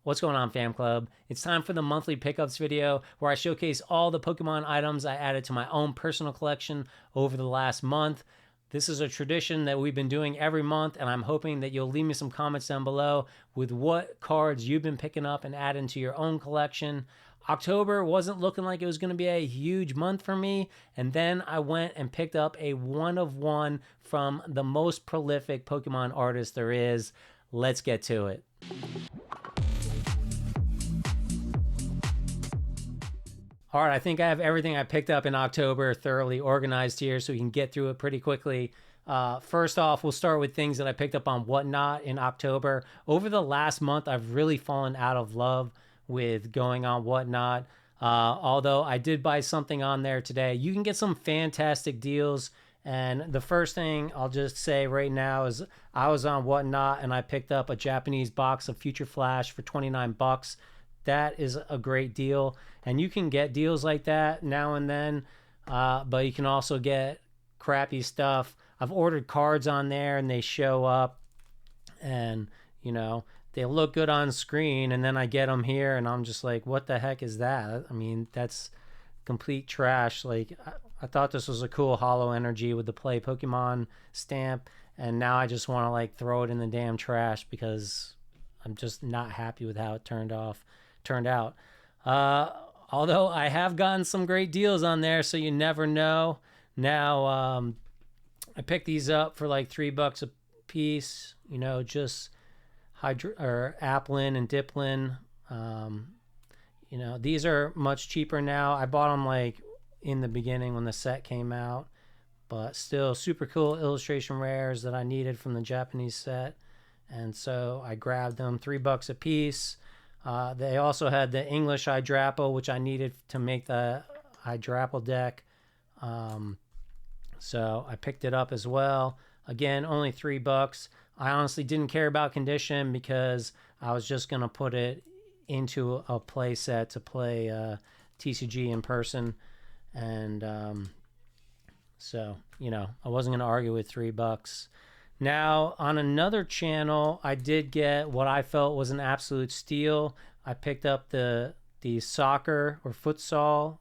What's going on, Fam Club? It's time for the monthly pickups video where I showcase all the Pokemon items I added to my own personal collection over the last month. This is a tradition that we've been doing every month, and I'm hoping that you'll leave me some comments down below with what cards you've been picking up and adding to your own collection. October wasn't looking like it was going to be a huge month for me, and then I went and picked up a one of one from the most prolific Pokemon artist there is. Let's get to it. All right, I think I have everything I picked up in October thoroughly organized here so we can get through it pretty quickly. First off, we'll start with things that I picked up on Whatnot in October. Over the last month, I've really fallen out of love with going on Whatnot. Although I did buy something on there today. You can get some fantastic deals. And the first thing I'll just say right now is I was on Whatnot and I picked up a Japanese box of Future Flash for 29 bucks. That is a great deal, and you can get deals like that now and then, but you can also get crappy stuff. I've ordered cards on there and they show up and they look good on screen, and then I get them here and I'm just like, what the heck is that? I mean, that's complete trash. Like, I thought this was a cool Hollow Energy with the Play Pokemon stamp, and now I just want to like throw it in the damn trash because I'm just not happy with how it turned out. Although I have gotten some great deals on there, so you never know. Now, I picked these up for like $3 a piece, just Applin and Diplin. These are much cheaper now. I bought them like in the beginning when the set came out, but still super cool illustration rares that I needed from the Japanese set. And so I grabbed them, $3 a piece. They also had the English Hydrapple, which I needed to make the Hydrapple deck. So I picked it up as well. Again, only $3. I honestly didn't care about condition because I was just going to put it into a play set to play TCG in person. And so, I wasn't going to argue with $3. Now, on another channel, I did get what I felt was an absolute steal. I picked up the soccer or futsal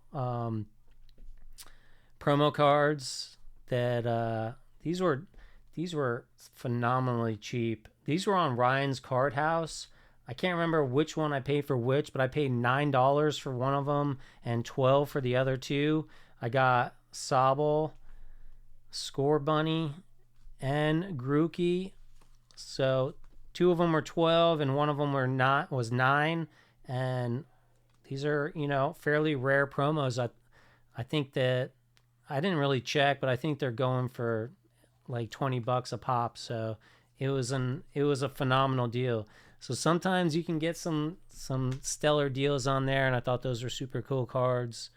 promo cards that these were phenomenally cheap. These were on Ryan's Card House. I can't remember which one I paid for which, but I paid $9 for one of them and $12 for the other two. I got Sobble, Score Bunny, and Grookey. So two of them were 12 and one of them was 9, and these are fairly rare promos. I think that I didn't really check, but I think they're going for like $20 a pop, so it was a phenomenal deal. So sometimes you can get some stellar deals on there, and I thought those were super cool cards.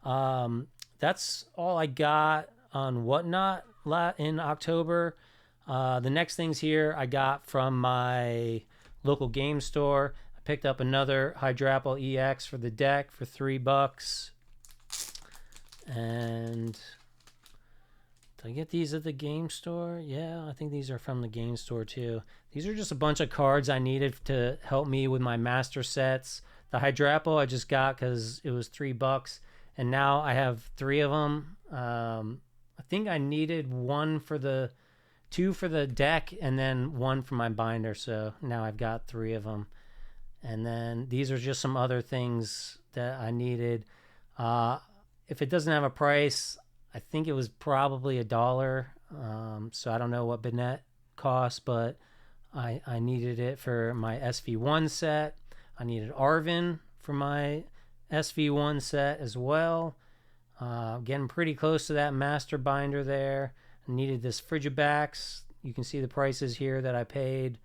That's all I got on Whatnot in October. The next things here I got from my local game store. I picked up another Hydrapple EX for the deck for $3. And did I get these at the game store? Yeah, I think these are from the game store too. These are just a bunch of cards I needed to help me with my master sets. The Hydrapple I just got because it was $3, and now I have 3 of them. I think I needed two for the deck and then one for my binder. So now I've got 3 of them. And then these are just some other things that I needed. If it doesn't have a price, I think it was probably $1. So I don't know what Bennett costs, but I needed it for my SV1 set. I needed Arvin for my SV1 set as well. Getting pretty close to that master binder there. I needed this Frigibax. You can see the prices here that I paid.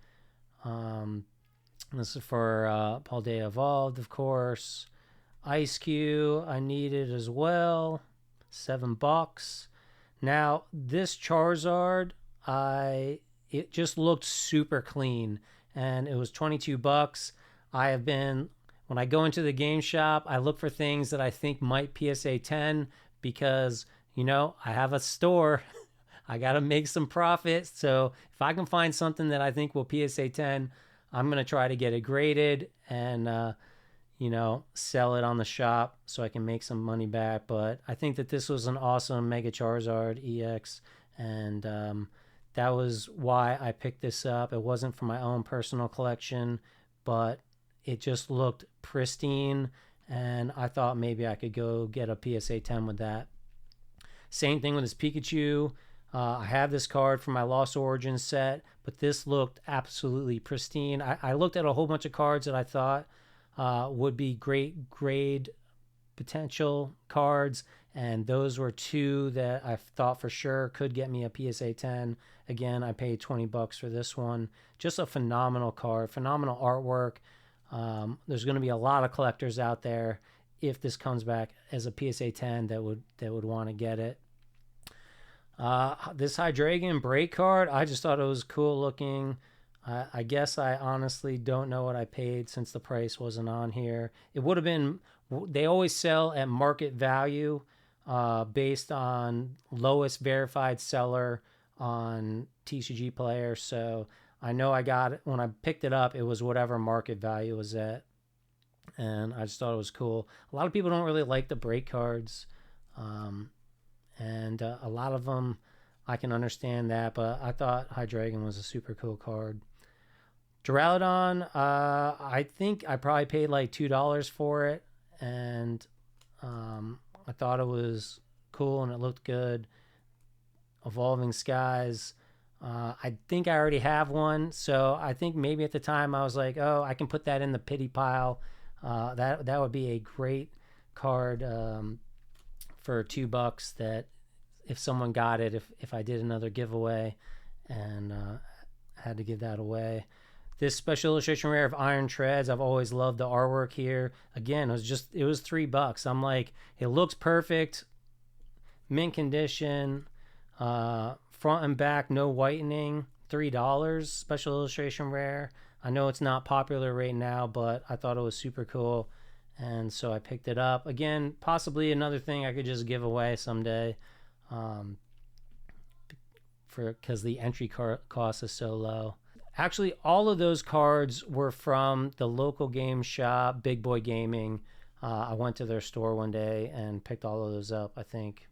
This is for Paldea Evolved, of course. Ice Cube I needed as well. $7. Now, this Charizard, it just looked super clean, and it was $22. When I go into the game shop, I look for things that I think might PSA 10 because, I have a store. I got to make some profit. So if I can find something that I think will PSA 10, I'm going to try to get it graded and, sell it on the shop so I can make some money back. But I think that this was an awesome Mega Charizard EX, and that was why I picked this up. It wasn't for my own personal collection, but it just looked pristine, and I thought maybe I could go get a PSA 10 with that. Same thing with this Pikachu. I have this card from my Lost Origins set, but this looked absolutely pristine. I looked at a whole bunch of cards that I thought would be great grade potential cards, and those were two that I thought for sure could get me a PSA 10. Again, I paid $20 for this one. Just a phenomenal card, phenomenal artwork. There's going to be a lot of collectors out there if this comes back as a PSA 10 that would want to get it. This Hydreigon break card, I just thought it was cool looking. I guess I honestly don't know what I paid since the price wasn't on here. It would have been, they always sell at market value based on lowest verified seller on TCG Player. So I know I got it, when I picked it up, it was whatever market value was at. And I just thought it was cool. A lot of people don't really like the break cards. And a lot of them, I can understand that, but I thought Hydreigon was a super cool card. Duraludon, I think I probably paid like $2 for it, and I thought it was cool and it looked good. Evolving Skies, I think I already have one, so I think maybe at the time I was like, oh, I can put that in the pity pile. That would be a great card for $2 that if someone got it, if I did another giveaway and had to give that away. This special illustration rare of Iron Treads, I've always loved the artwork here. Again, it was $3. I'm like, it looks perfect, mint condition, front and back, no whitening, $3, special illustration rare. I know it's not popular right now, but I thought it was super cool, and so I picked it up. Again, possibly another thing I could just give away someday, because the entry cost is so low. Actually, all of those cards were from the local game shop, Big Boy Gaming. I went to their store one day and picked all of those up, I think.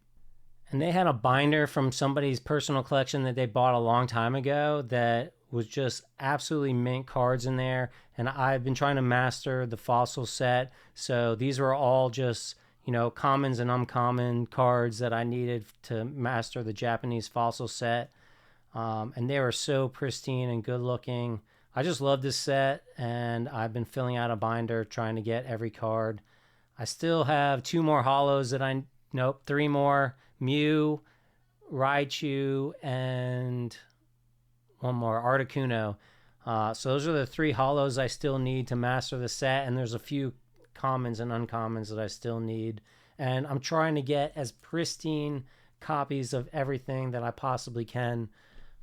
And they had a binder from somebody's personal collection that they bought a long time ago that was just absolutely mint cards in there. And I've been trying to master the fossil set. So these were all just, commons and uncommon cards that I needed to master the Japanese fossil set. And they were so pristine and good looking. I just love this set, and I've been filling out a binder trying to get every card. I still have 2 more holos that 3 more. Mew, Raichu, and one more, Articuno. So those are the 3 holos I still need to master the set, and there's a few commons and uncommons that I still need. And I'm trying to get as pristine copies of everything that I possibly can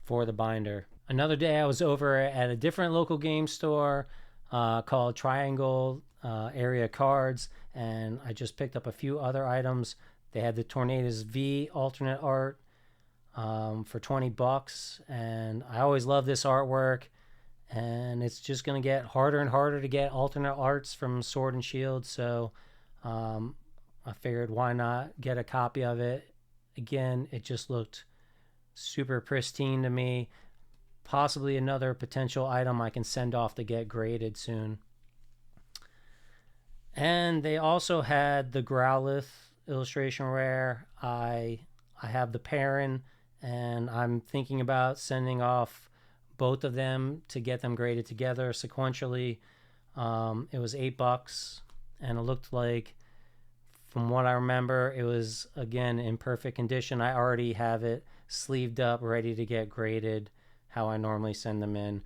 for the binder. Another day I was over at a different local game store called Triangle Area Cards, and I just picked up a few other items. They had the Tornadus V alternate art for $20, and I always love this artwork, and it's just going to get harder and harder to get alternate arts from Sword and Shield, so I figured why not get a copy of it. Again, it just looked super pristine to me. Possibly another potential item I can send off to get graded soon. And they also had the Growlithe illustration rare. I have the Perrin, and I'm thinking about sending off both of them to get them graded together sequentially. It was $8, and it looked like, from what I remember, it was, again, in perfect condition. I already have it sleeved up, ready to get graded how I normally send them in.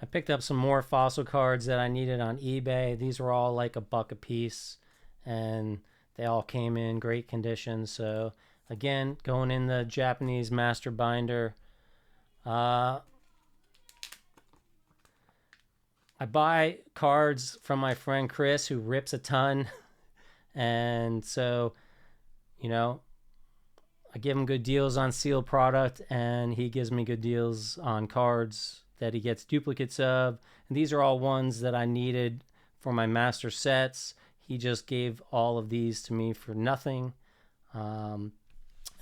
I picked up some more fossil cards that I needed on eBay. These were all like $1 a piece, and they all came in great condition. So again, going in the Japanese master binder. I buy cards from my friend Chris, who rips a ton. And so, I give him good deals on sealed product, and he gives me good deals on cards that he gets duplicates of. And these are all ones that I needed for my master sets. He just gave all of these to me for nothing. And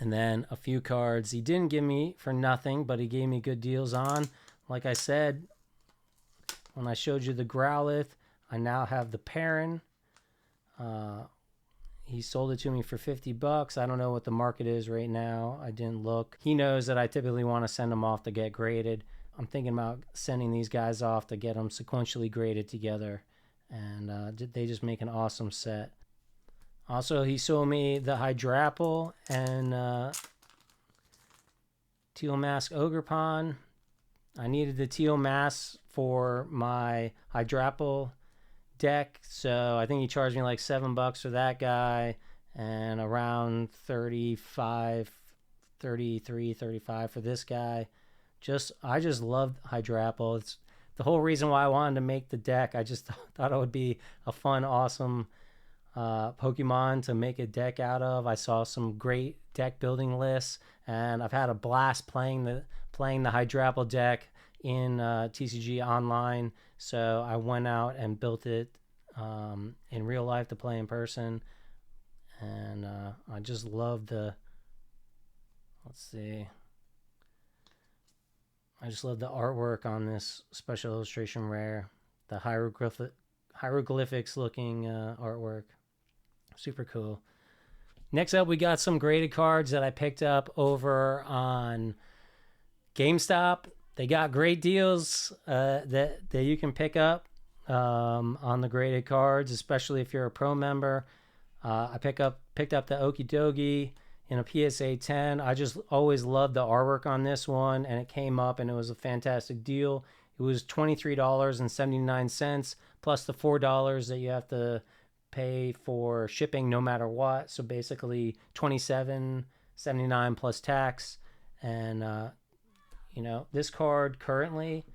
then a few cards he didn't give me for nothing, but he gave me good deals on. Like I said, when I showed you the Growlithe, I now have the Perrin. He sold it to me for $50. I don't know what the market is right now. I didn't look. He knows that I typically want to send them off to get graded. I'm thinking about sending these guys off to get them sequentially graded together. And they just make an awesome set. Also, he sold me the Hydrapple and Teal Mask Ogerpon. I needed the Teal Mask for my Hydrapple deck, so I think he charged me like $7 for that guy and around 35 for this guy. I just loved Hydrapple. It's the whole reason why I wanted to make the deck. I just thought it would be a fun, awesome Pokemon to make a deck out of. I saw some great deck building lists, and I've had a blast playing the Hydrapple deck in TCG Online. So I went out and built it in real life to play in person, and I just love the. Let's see. I just love the artwork on this special illustration rare, the hieroglyphics looking artwork. Super cool. Next up, we got some graded cards that I picked up over on GameStop. They got great deals that you can pick up on the graded cards, especially if you're a pro member. I picked up the Okidogi in a PSA 10. I just always loved the artwork on this one, and it came up and it was a fantastic deal. It was $23.79 plus the $4 that you have to pay for shipping no matter what. So basically $27.79 plus tax. And this card currently,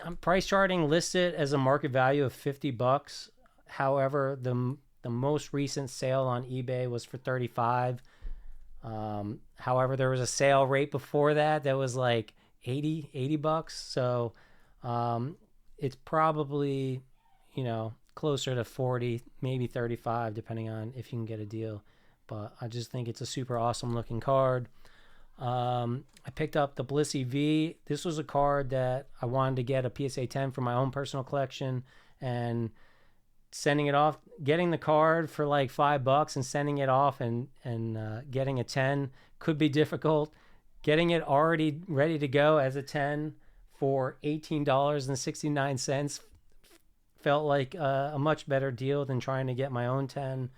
I'm price charting listed as a market value of $50. However, the most recent sale on eBay was for $35. However, there was a sale rate before that was like $80. So it's probably, closer to 40, maybe 35, depending on if you can get a deal. But I just think it's a super awesome looking card. I picked up the Blissey V. This was a card that I wanted to get a PSA 10 for my own personal collection, and sending it off, getting the card for like $5 and sending it off and getting a 10 could be difficult. Getting it already ready to go as a 10 for $18.69 felt like a much better deal than trying to get my own 10.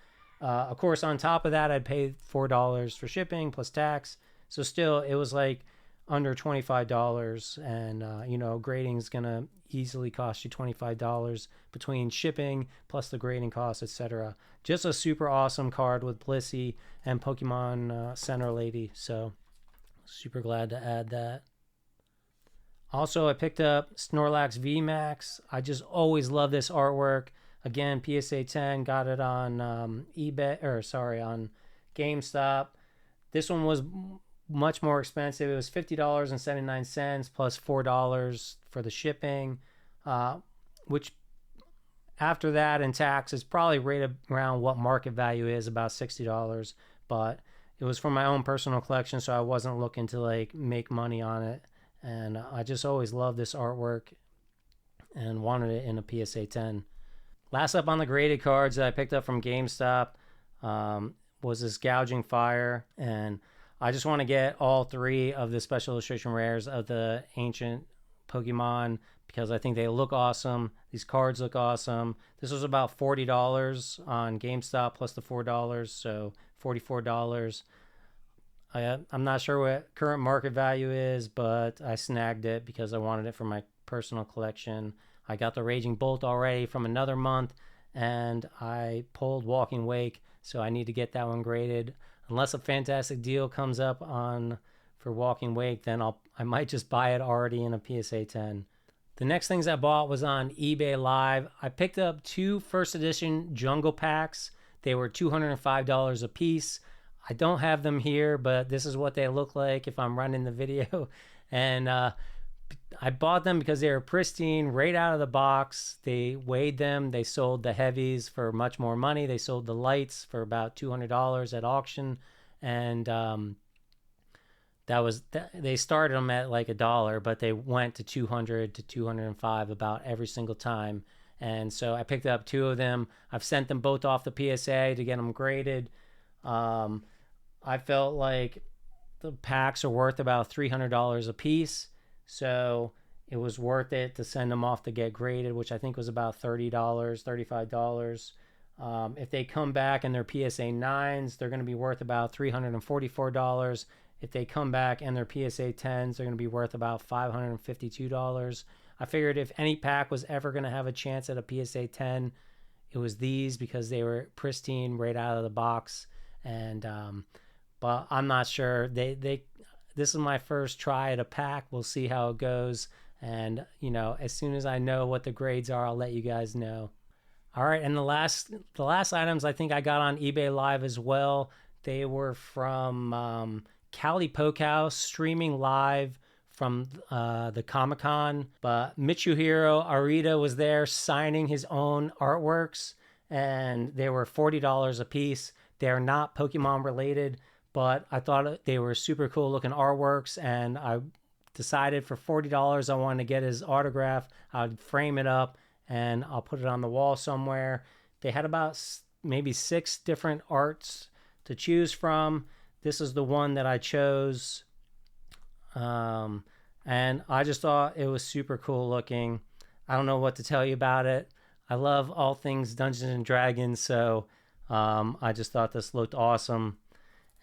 Of course, on top of that, I'd pay $4 for shipping plus tax. So still, it was like under $25, and grading is gonna easily cost you $25 between shipping plus the grading costs, etc. Just a super awesome card with Blissey and Pokemon Center Lady. So super glad to add that. Also, I picked up Snorlax VMAX. I just always love this artwork. Again, PSA 10, got it on on GameStop. This one was much more expensive. It was $50.79 plus $4 for the shipping, which after that and tax is probably right around what market value is, about $60. But it was for my own personal collection, so I wasn't looking to like make money on it. And I just always loved this artwork and wanted it in a PSA 10. Last up on the graded cards that I picked up from GameStop was this Gouging Fire. And I just want to get all three of the special illustration rares of the ancient Pokemon because I think they look awesome. These cards look awesome. This was about $40 on GameStop plus the $4, so $44. I'm not sure what current market value is, but I snagged it because I wanted it for my personal collection. I got the Raging Bolt already from another month, and I pulled Walking Wake, so I need to get that one graded. Unless a fantastic deal comes up for Walking Wake, then I might just buy it already in a PSA 10. The next things I bought was on eBay Live. I picked up 2 first edition Jungle Packs. They were $205 a piece. I don't have them here, but this is what they look like if I'm running the video. And I I bought them because they were pristine right out of the box. They weighed them. They sold the heavies for much more money. They sold the lights for about $200 at auction. And they started them at like $1, but they went to 200 to 205 about every single time. And so I picked up 2 of them. I've sent them both off the PSA to get them graded. I felt like the packs are worth about $300 a piece, so it was worth it to send them off to get graded, which I think was about $30, $35. If they come back and they're PSA 9s, they're going to be worth about $344. If they come back and they're PSA 10s, they're going to be worth about $552. I figured if any pack was ever going to have a chance at a PSA 10, it was these, because they were pristine right out of the box. And but I'm not sure. This is my first try at a pack. We'll see how it goes. And, you know, as soon as I know what the grades are, I'll let you guys know. All right, and the last items I think I got on eBay Live as well. They were from Cali Pokehouse, streaming live from the Comic-Con. But Mitsuhiro Arita was there signing his own artworks, and they were $40 a piece. They're not Pokemon related, but I thought they were super cool looking artworks, and I decided for $40 I wanted to get his autograph. I'd frame it up and I'll put it on the wall somewhere. They had about maybe 6 different arts to choose from. This is the one that I chose. And I just thought it was super cool looking. I don't know what to tell you about it. I love all things Dungeons and Dragons, so I just thought this looked awesome.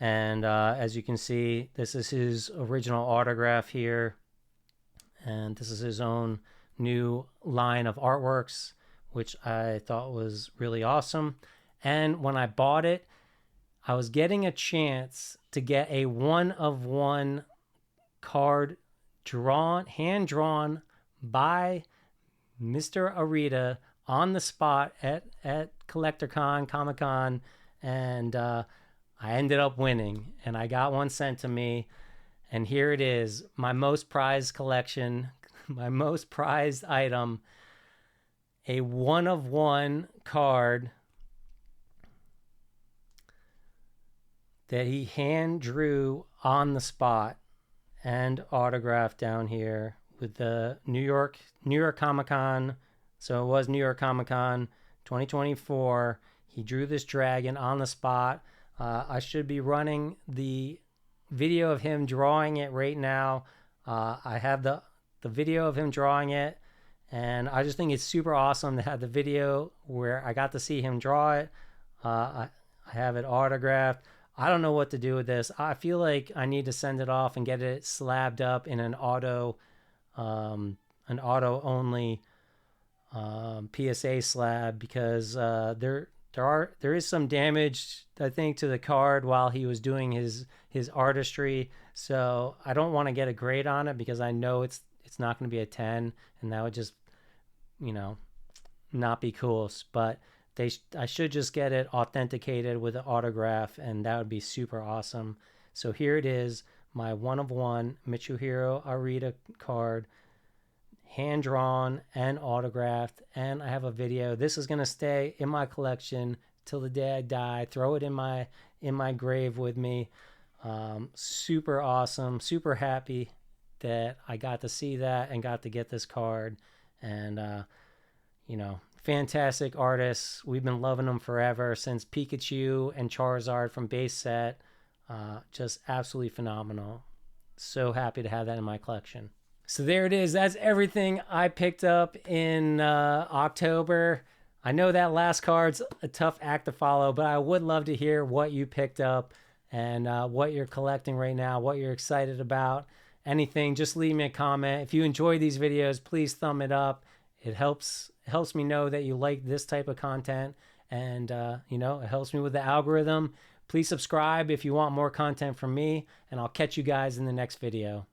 And as you can see, this is his original autograph here. And this is his own new line of artworks, which I thought was really awesome. And when I bought it, I was getting a chance to get a 1-of-1 card hand drawn by Mr. Arita on the spot at CollectorCon, Comic-Con, and I ended up winning, and I got one sent to me, and here it is, my most prized collection, my most prized item, a 1-of-1 card that he hand drew on the spot and autographed down here with the New York Comic-Con. So it was New York Comic-Con 2024. He drew this dragon on the spot. I should be running the video of him drawing it right now. I have the video of him drawing it, and I just think it's super awesome to have the video where I got to see him draw it. I have it autographed. I don't know what to do with this. I feel like I need to send it off and get it slabbed up in an auto only PSA slab, because there is some damage, I think, to the card while he was doing his artistry. So I don't want to get a grade on it, because I know it's not going to be a 10, and that would just, you know, not be cool. But I should just get it authenticated with an autograph, and that would be super awesome. So here it is, my 1-of-1 Mitsuhiro Arita card, hand drawn and autographed, and I have a video. This is going to stay in my collection till the day I die. Throw it in my grave with me. Super awesome, super happy that I got to see that and got to get this card. And you know, fantastic artists. We've been loving them forever, since Pikachu and Charizard from base set. Just absolutely phenomenal. So happy to have that in my collection. So there it is. That's everything I picked up in October. I know that last card's a tough act to follow, but I would love to hear what you picked up and what you're collecting right now, what you're excited about, anything. Just leave me a comment. If you enjoy these videos, please thumb it up. It helps me know that you like this type of content, and you know, it helps me with the algorithm. Please subscribe if you want more content from me, and I'll catch you guys in the next video.